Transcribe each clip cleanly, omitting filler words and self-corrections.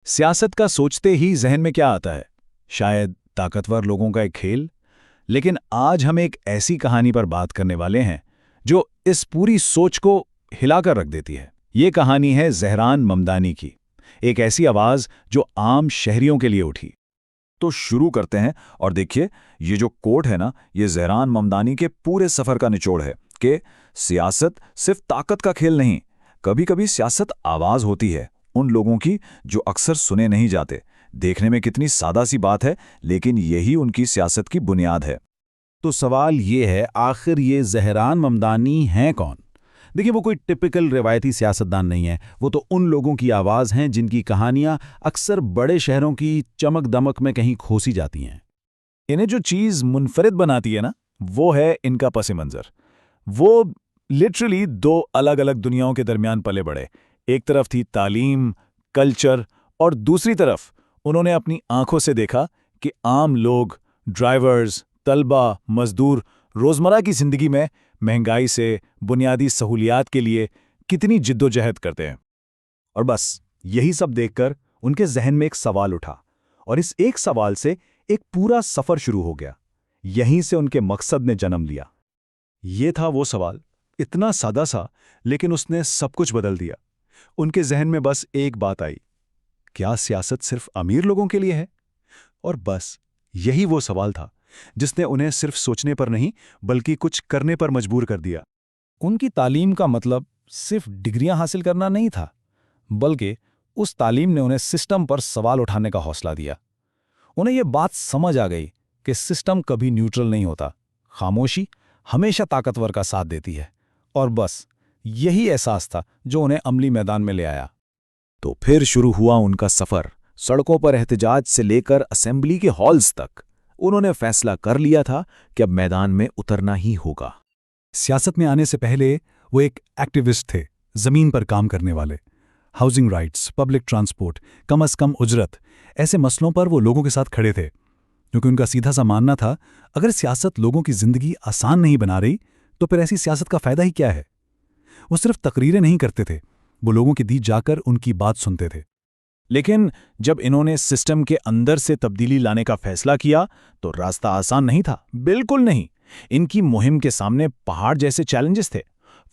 सियासत का सोचते ही जहन में क्या आता है? शायद ताकतवर लोगों का एक खेल। लेकिन आज हम एक ऐसी कहानी पर बात करने वाले हैं जो इस पूरी सोच को हिलाकर रख देती है। ये कहानी है ज़हरान ममदानी की, एक ऐसी आवाज़ जो आम शहरियों के लिए उठी। तो शुरू करते हैं और देखिए, ये जो कोट है ना, ये ज़हरान ममदानी के पूरे सफ़र का निचोड़ है कि सियासत सिर्फ ताकत का खेल नहीं, कभी कभी सियासत आवाज़ होती है उन लोगों की जो अक्सर सुने नहीं जाते। देखने में कितनी सादा सी बात है, लेकिन यही उनकी सियासत की बुनियाद है। तो सवाल ये है, आखिर ये ज़हरान ममदानी हैं कौन? देखिए, वो कोई टिपिकल रिवायती सियासतदान नहीं है। वो तो उन लोगों की आवाज़ हैं जिनकी कहानियां अक्सर बड़े शहरों की चमक दमक में कहीं खोसी जाती हैं। इन्हें जो चीज़ मुनफरिद बनाती है ना, वो है इनका पस मंज़र। वो लिटरली दो अलग अलग दुनियाओं के दरमियान पले बड़े। एक तरफ थी तालीम, कल्चर, और दूसरी तरफ उन्होंने अपनी आंखों से देखा कि आम लोग, ड्राइवर्स, तलबा, मजदूर रोज़मर्रा की ज़िंदगी में महंगाई से, बुनियादी सहूलियात के लिए कितनी जिद्दोजहद करते हैं। और बस यही सब देखकर उनके जहन में एक सवाल उठा, और इस एक सवाल से एक पूरा सफ़र शुरू हो गया। यहीं से उनके मकसद ने जन्म लिया। ये था वो सवाल, इतना सादा सा, लेकिन उसने सब कुछ बदल दिया। उनके जहन में बस एक बात आई, क्या सियासत सिर्फ अमीर लोगों के लिए है? और बस यही वो सवाल था जिसने उन्हें सिर्फ सोचने पर नहीं बल्कि कुछ करने पर मजबूर कर दिया। उनकी तालीम का मतलब सिर्फ डिग्रियां हासिल करना नहीं था, बल्कि उस तालीम ने उन्हें सिस्टम पर सवाल उठाने का हौसला दिया। उन्हें यह बात समझ आ गई कि सिस्टम कभी न्यूट्रल नहीं होता, खामोशी हमेशा ताकतवर का साथ देती है। और बस यही एहसास था जो उन्हें अमली मैदान में ले आया। तो फिर शुरू हुआ उनका सफ़र, सड़कों पर एहतजाज से लेकर असेंबली के हॉल्स तक। उन्होंने फैसला कर लिया था कि अब मैदान में उतरना ही होगा। सियासत में आने से पहले वो एक एक्टिविस्ट थे, ज़मीन पर काम करने वाले। हाउसिंग राइट्स, पब्लिक ट्रांसपोर्ट, कम अज़ कम उजरत, ऐसे मसलों पर वो लोगों के साथ खड़े थे, क्योंकि उनका सीधा सा मानना था, अगर सियासत लोगों की ज़िंदगी आसान नहीं बना रही तो फिर ऐसी सियासत का फ़ायदा ही क्या है। वो सिर्फ तकरीरें नहीं करते थे, वो लोगों के बीच जाकर उनकी बात सुनते थे। लेकिन जब इन्होंने सिस्टम के अंदर से तब्दीली लाने का फैसला किया तो रास्ता आसान नहीं था, बिल्कुल नहीं। इनकी मुहिम के सामने पहाड़ जैसे चैलेंजेस थे।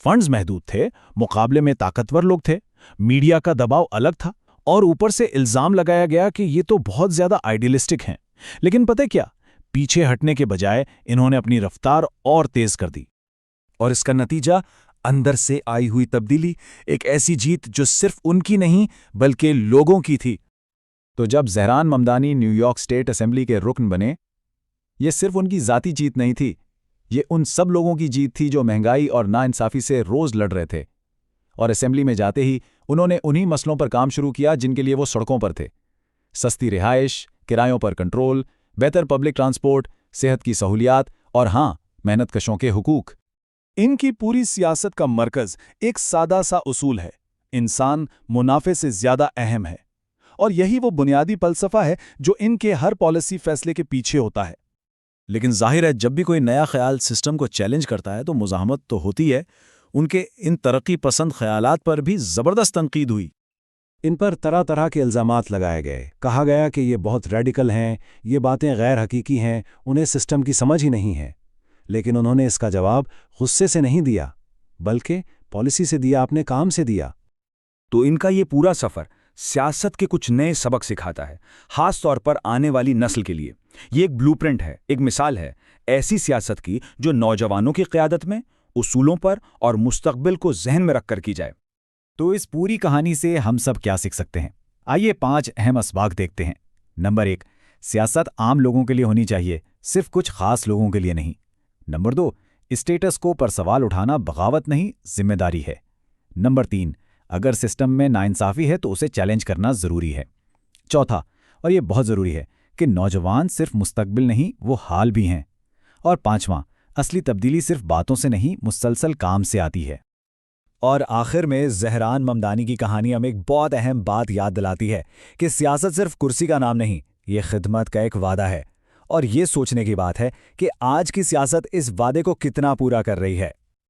फंड्स महदूद थे, मुकाबले में ताकतवर लोग थे, मीडिया का दबाव अलग था, और ऊपर से इल्जाम लगाया गया कि ये तो बहुत ज्यादा आइडियलिस्टिक हैं। लेकिन पता है क्या, पीछे हटने के बजाय इन्होंने अपनी रफ्तार और तेज कर दी। और इसका नतीजा, अंदर से आई हुई तब्दीली, एक ऐसी जीत जो सिर्फ उनकी नहीं बल्कि लोगों की थी। तो जब ज़हरान ममदानी न्यूयॉर्क स्टेट असेंबली के रुकन बने, ये सिर्फ उनकी ज़ाती जीत नहीं थी, ये उन सब लोगों की जीत थी जो महंगाई और नाइंसाफ़ी से रोज़ लड़ रहे थे। और असेंबली में जाते ही उन्होंने उन्हीं मसलों पर काम शुरू किया जिनके लिए वो सड़कों पर थे। सस्ती रिहाइश, किरायों पर कंट्रोल, बेहतर पब्लिक ट्रांसपोर्ट, सेहत की सहूलियात, और हाँ, मेहनतकशों के हुकूक। इनकी पूरी सियासत का मरकज़ एक सादा सा उसूल है, इंसान मुनाफे से ज़्यादा अहम है। और यही वो बुनियादी फलसफा है जो इनके हर पॉलिसी फैसले के पीछे होता है। लेकिन जाहिर है, जब भी कोई नया ख्याल सिस्टम को चैलेंज करता है तो मुज़ाहमत तो होती है। उनके इन तरक्की पसंद ख्यालात पर भी ज़बरदस्त तनकीद हुई। इन पर तरह तरह के इल्ज़ामात लगाए गए। कहा गया कि ये बहुत रेडिकल हैं, ये बातें गैर हकीकी हैं, उन्हें सिस्टम की समझ ही नहीं है। लेकिन उन्होंने इसका जवाब गुस्से से नहीं दिया, बल्कि पॉलिसी से दिया, अपने काम से दिया। तो इनका ये पूरा सफ़र सियासत के कुछ नए सबक सिखाता है, खास तौर पर आने वाली नस्ल के लिए। ये एक ब्लूप्रिंट है, एक मिसाल है ऐसी सियासत की जो नौजवानों की क़यादत में, उसूलों पर और मुस्तक़बिल को जहन में रखकर की जाए। तो इस पूरी कहानी से हम सब क्या सीख सकते हैं? आइए 5 अहम असबाक देखते हैं। नंबर 1, सियासत आम लोगों के लिए होनी चाहिए, सिर्फ कुछ खास लोगों के लिए नहीं। नंबर 2, स्टेटस को पर सवाल उठाना बगावत नहीं, जिम्मेदारी है। नंबर 3, अगर सिस्टम में नाइंसाफ़ी है तो उसे चैलेंज करना ज़रूरी है। चौथा, और ये बहुत ज़रूरी है, कि नौजवान सिर्फ मुस्तकबिल नहीं, वो हाल भी हैं। और पांचवां, असली तब्दीली सिर्फ बातों से नहीं, मुसलसल काम से आती है। और आखिर में ज़हरान ममदानी की कहानी हमें एक बहुत अहम बात याद दिलाती है कि सियासत सिर्फ कुर्सी का नाम नहीं, ये खिदमत का एक वादा है। और ये सोचने की बात है कि आज की सियासत इस वादे को कितना पूरा कर रही है।